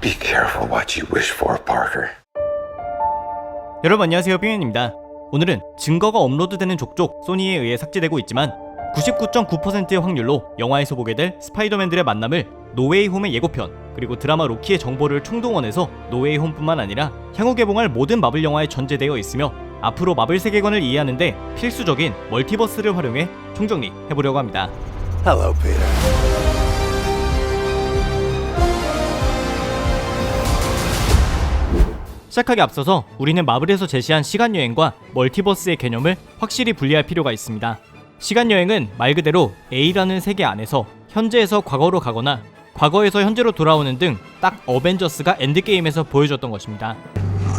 Be careful what you wish for, Parker. 여러분 안녕하세요, 빙현입니다. 오늘은 증거가 업로드되는 족족 소니에 의해 삭제되고 있지만 99.9%의 확률로 영화에서 보게 될 스파이더맨들의 만남을 노웨이 홈의 예고편 그리고 드라마 로키의 정보를 총동원해서 노웨이 홈뿐만 아니라 향후 개봉할 모든 마블 영화에 전제되어 있으며 앞으로 마블 세계관을 이해하는데 필수적인 멀티버스를 활용해 총정리해보려고 합니다. Hello, Peter. 시작하기 앞서서 우리는 마블에서 제시한 시간여행과 멀티버스의 개념을 확실히 분리할 필요가 있습니다. 시간여행은 말 그대로 A라는 세계 안에서 현재에서 과거로 가거나 과거에서 현재로 돌아오는 등 딱 어벤져스가 엔드게임에서 보여줬던 것입니다.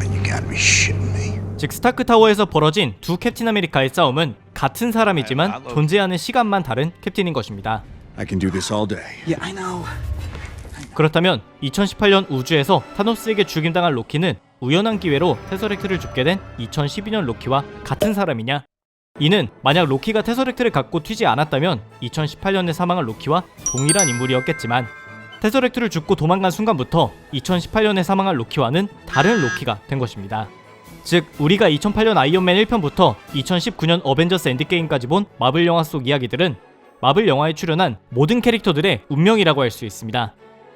You gotta be shitting me. 즉 스타크 타워에서 벌어진 두 캡틴 아메리카의 싸움은 같은 사람이지만 존재하는 시간만 다른 캡틴인 것입니다. I can do this all day. Yeah, I know. 그렇다면 2018년 우주에서 타노스에게 죽임당한 로키는 우연한 기회로 테서렉트를 줍게 된 2012년 로키와 같은 사람이냐? 이는 만약 로키가 테서렉트를 갖고 튀지 않았다면 2018년에 사망한 로키와 동일한 인물이었겠지만 테서렉트를 줍고 도망간 순간부터 2018년에 사망한 로키와는 다른 로키가 된 것입니다. 즉 우리가 2008년 아이언맨 1편부터 2019년 어벤져스 엔드게임까지 본 마블 영화 속 이야기들은 마블 영화에 출연한 모든 캐릭터들의 운명이라고 할 수 있습니다.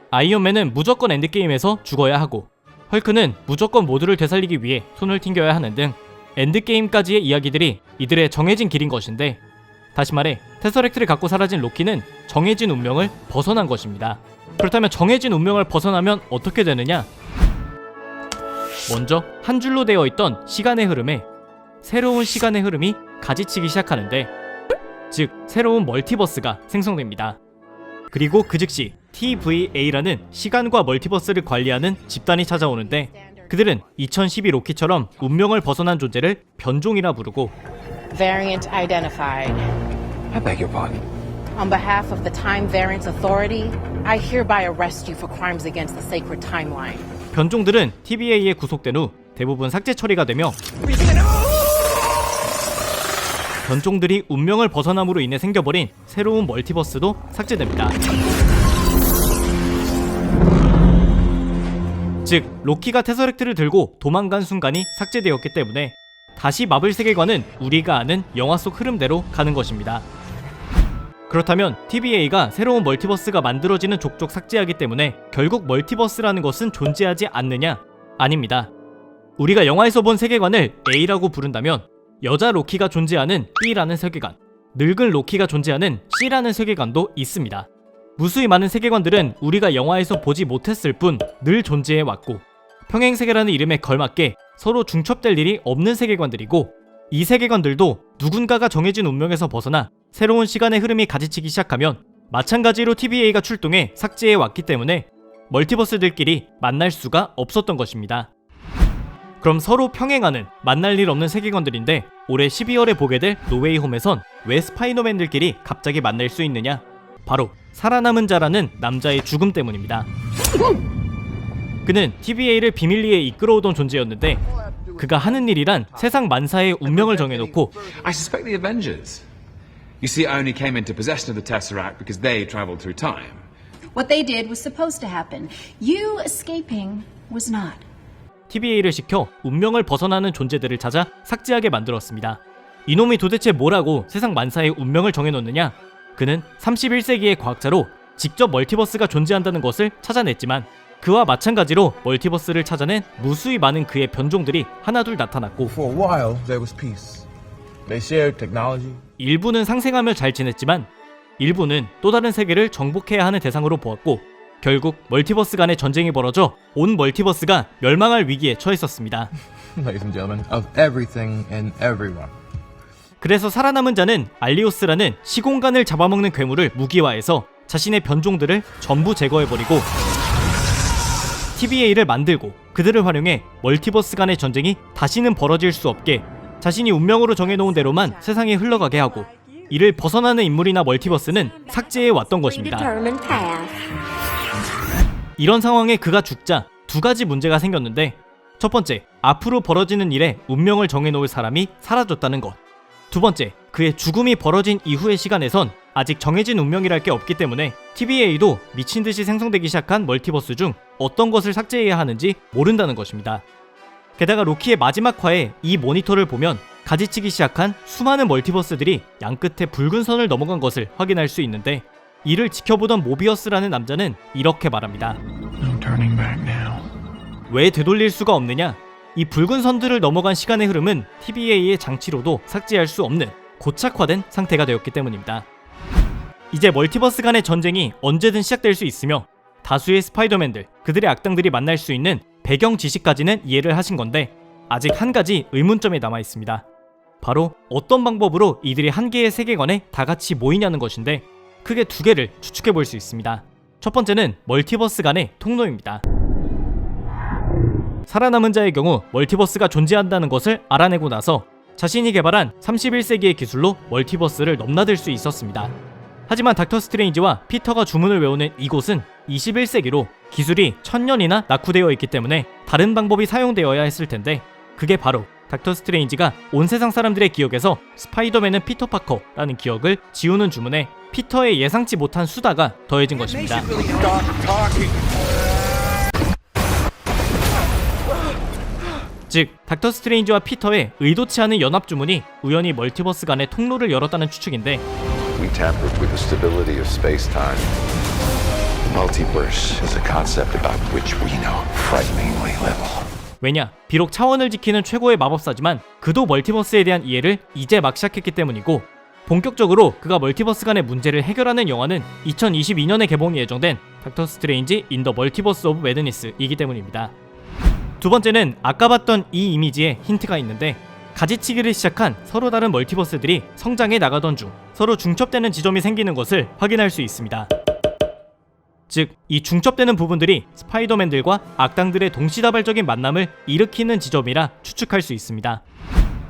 아이언맨은 무조건 엔드게임에서 죽어야 하고 헐크는 무조건 모두를 되살리기 위해 손을 튕겨야 하는 등 엔드게임까지의 이야기들이 이들의 정해진 길인 것인데, 다시 말해 테서렉트를 갖고 사라진 로키는 정해진 운명을 벗어난 것입니다. 그렇다면 정해진 운명을 벗어나면 어떻게 되느냐? 먼저 한 줄로 되어 있던 시간의 흐름에 새로운 시간의 흐름이 가지치기 시작하는데, 즉 새로운 멀티버스가 생성됩니다. 그리고 그 즉시 TVA라는 시간과 멀티버스를 관리하는 집단이 찾아오는데, 그들은 2012 로키처럼 운명을 벗어난 존재를 변종이라 부르고, Variant identified. I beg your pardon. On behalf of the Time Variance Authority, I hereby arrest you for crimes against the sacred timeline. 변종들은 TVA에 구속된 후 대부분 삭제 처리가 되며, 변종들이 운명을 벗어남으로 인해 생겨버린 새로운 멀티버스도 삭제됩니다. 즉 로키가 테서렉트를 들고 도망간 순간이 삭제되었기 때문에 다시 마블 세계관은 우리가 아는 영화 속 흐름대로 가는 것입니다. 그렇다면 TVA가 새로운 멀티버스가 만들어지는 족족 삭제하기 때문에 결국 멀티버스라는 것은 존재하지 않느냐? 아닙니다. 우리가 영화에서 본 세계관을 A라고 부른다면 여자 로키가 존재하는 B라는 세계관, 늙은 로키가 존재하는 C라는 세계관도 있습니다. 무수히 많은 세계관들은 우리가 영화에서 보지 못했을 뿐 늘 존재해왔고, 평행세계라는 이름에 걸맞게 서로 중첩될 일이 없는 세계관들이고, 이 세계관들도 누군가가 정해진 운명에서 벗어나 새로운 시간의 흐름이 가지치기 시작하면 마찬가지로 TVA가 출동해 삭제해왔기 때문에 멀티버스들끼리 만날 수가 없었던 것입니다. 그럼 서로 평행하는 만날 일 없는 세계관들인데 올해 12월에 보게 될 노웨이 홈에선 왜 스파이더맨들끼리 갑자기 만날 수 있느냐? 바로 살아남은 자라는 남자의 죽음 때문입니다. 그는 TVA를 비밀리에 이끌어오던 존재였는데 그가 하는 일이란 세상 만사의 운명을 정해놓고 I suspect the Avengers. You see, I only came into possession of the Tesseract because they traveled through time. What they did was supposed to happen. You escaping was not. TVA를 시켜 운명을 벗어나는 존재들을 찾아 삭제하게 만들었습니다. 이놈이 도대체 뭐라고 세상 만사의 운명을 정해놓느냐? 그는 31세기의 과학자로 직접 멀티버스가 존재한다는 것을 찾아냈지만 그와 마찬가지로 멀티버스를 찾아낸 무수히 많은 그의 변종들이 하나둘 나타났고, For a while, there was peace. They shared technology. 일부는 상생하며 잘 지냈지만 일부는 또 다른 세계를 정복해야 하는 대상으로 보았고, 결국 멀티버스 간의 전쟁이 벌어져 온 멀티버스가 멸망할 위기에 처했었습니다. Ladies and gentlemen, of everything and everyone. 그래서 살아남은 자는 알리오스라는 시공간을 잡아먹는 괴물을 무기화해서 자신의 변종들을 전부 제거해버리고 TVA를 만들고 그들을 활용해 멀티버스 간의 전쟁이 다시는 벌어질 수 없게 자신이 운명으로 정해놓은 대로만 세상에 흘러가게 하고, 이를 벗어나는 인물이나 멀티버스는 삭제해왔던 것입니다. 이런 상황에 그가 죽자 두 가지 문제가 생겼는데, 첫 번째, 앞으로 벌어지는 일에 운명을 정해놓을 사람이 사라졌다는 것. 두 번째, 그의 죽음이 벌어진 이후의 시간에선 아직 정해진 운명이랄 게 없기 때문에 TVA도 미친듯이 생성되기 시작한 멀티버스 중 어떤 것을 삭제해야 하는지 모른다는 것입니다. 게다가 로키의 마지막 화에 이 모니터를 보면 가지치기 시작한 수많은 멀티버스들이 양끝에 붉은 선을 넘어간 것을 확인할 수 있는데, 이를 지켜보던 모비어스라는 남자는 이렇게 말합니다. No turning back now. 왜 되돌릴 수가 없느냐? 이 붉은 선들을 넘어간 시간의 흐름은 TVA의 장치로도 삭제할 수 없는 고착화된 상태가 되었기 때문입니다. 이제 멀티버스 간의 전쟁이 언제든 시작될 수 있으며 다수의 스파이더맨들, 그들의 악당들이 만날 수 있는 배경 지시까지는 이해를 하신 건데, 아직 한 가지 의문점이 남아 있습니다. 바로 어떤 방법으로 이들이 한 개의 세계관에 다 같이 모이냐는 것인데, 크게 두 개를 추측해 볼 수 있습니다. 첫 번째는 멀티버스 간의 통로입니다. 살아남은 자의 경우 멀티버스가 존재한다는 것을 알아내고 나서 자신이 개발한 31세기의 기술로 멀티버스를 넘나들 수 있었습니다. 하지만 닥터 스트레인지와 피터가 주문을 외우는 이곳은 21세기로 기술이 1000년이나 낙후되어 있기 때문에 다른 방법이 사용되어야 했을 텐데, 그게 바로 닥터 스트레인지가 온 세상 사람들의 기억에서 스파이더맨은 피터 파커라는 기억을 지우는 주문에 피터의 예상치 못한 수다가 더해진 것입니다. 즉, 닥터 스트레인지와 피터의 의도치 않은 연합 주문이 우연히 멀티버스 간의 통로를 열었다는 추측인데, We tampered with the stability of space-time. Multiverse is a concept about which we know frighteningly little. 왜냐, 비록 차원을 지키는 최고의 마법사지만 그도 멀티버스에 대한 이해를 이제 막 시작했기 때문이고, 본격적으로 그가 멀티버스 간의 문제를 해결하는 영화는 2022년에 개봉이 예정된 닥터 스트레인지 인 더 멀티버스 오브 매드니스이기 때문입니다. 두 번째는 아까 봤던 이 이미지에 힌트가 있는데, 가지치기를 시작한 서로 다른 멀티버스들이 성장해 나가던 중 서로 중첩되는 지점이 생기는 것을 확인할 수 있습니다. 즉, 이 중첩되는 부분들이 스파이더맨들과 악당들의 동시다발적인 만남을 일으키는 지점이라 추측할 수 있습니다.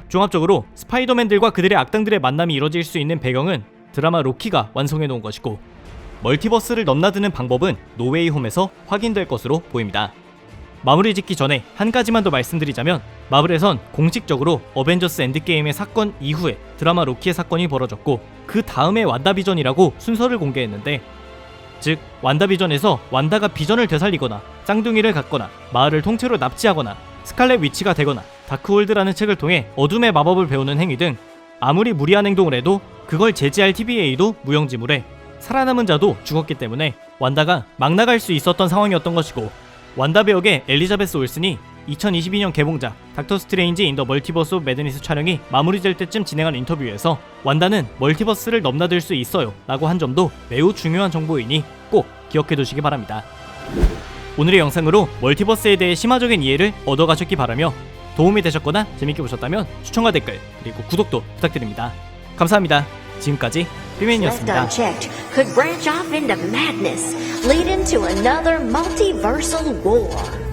종합적으로 스파이더맨들과 그들의 악당들의 만남이 이뤄질 수 있는 배경은 드라마 로키가 완성해 놓은 것이고, 멀티버스를 넘나드는 방법은 노웨이 홈에서 확인될 것으로 보입니다. 마무리 짓기 전에 한 가지만 더 말씀드리자면, 마블에선 공식적으로 어벤져스 엔드게임의 사건 이후에 드라마 로키의 사건이 벌어졌고, 그 다음에 완다비전이라고 순서를 공개했는데, 즉 완다비전에서 완다가 비전을 되살리거나 쌍둥이를 갖거나 마을을 통째로 납치하거나 스칼렛 위치가 되거나 다크홀드라는 책을 통해 어둠의 마법을 배우는 행위 등 아무리 무리한 행동을 해도 그걸 제지할 TVA도 무용지물에 살아남은 자도 죽었기 때문에 완다가 막 나갈 수 있었던 상황이었던 것이고, 완다 배역의 엘리자베스 올슨이 2022년 개봉작 닥터 스트레인지 인 더 멀티버스 오브 매드니스 촬영이 마무리될 때쯤 진행한 인터뷰에서 완다는 멀티버스를 넘나들 수 있어요 라고 한 점도 매우 중요한 정보이니 꼭 기억해 두시기 바랍니다. 오늘의 영상으로 멀티버스에 대해 심화적인 이해를 얻어가셨기 바라며, 도움이 되셨거나 재밌게 보셨다면 추천과 댓글 그리고 구독도 부탁드립니다. 감사합니다. 지금까지 삐맨이었습니다. Left unchecked could branch off into madness, leading to another multiversal war.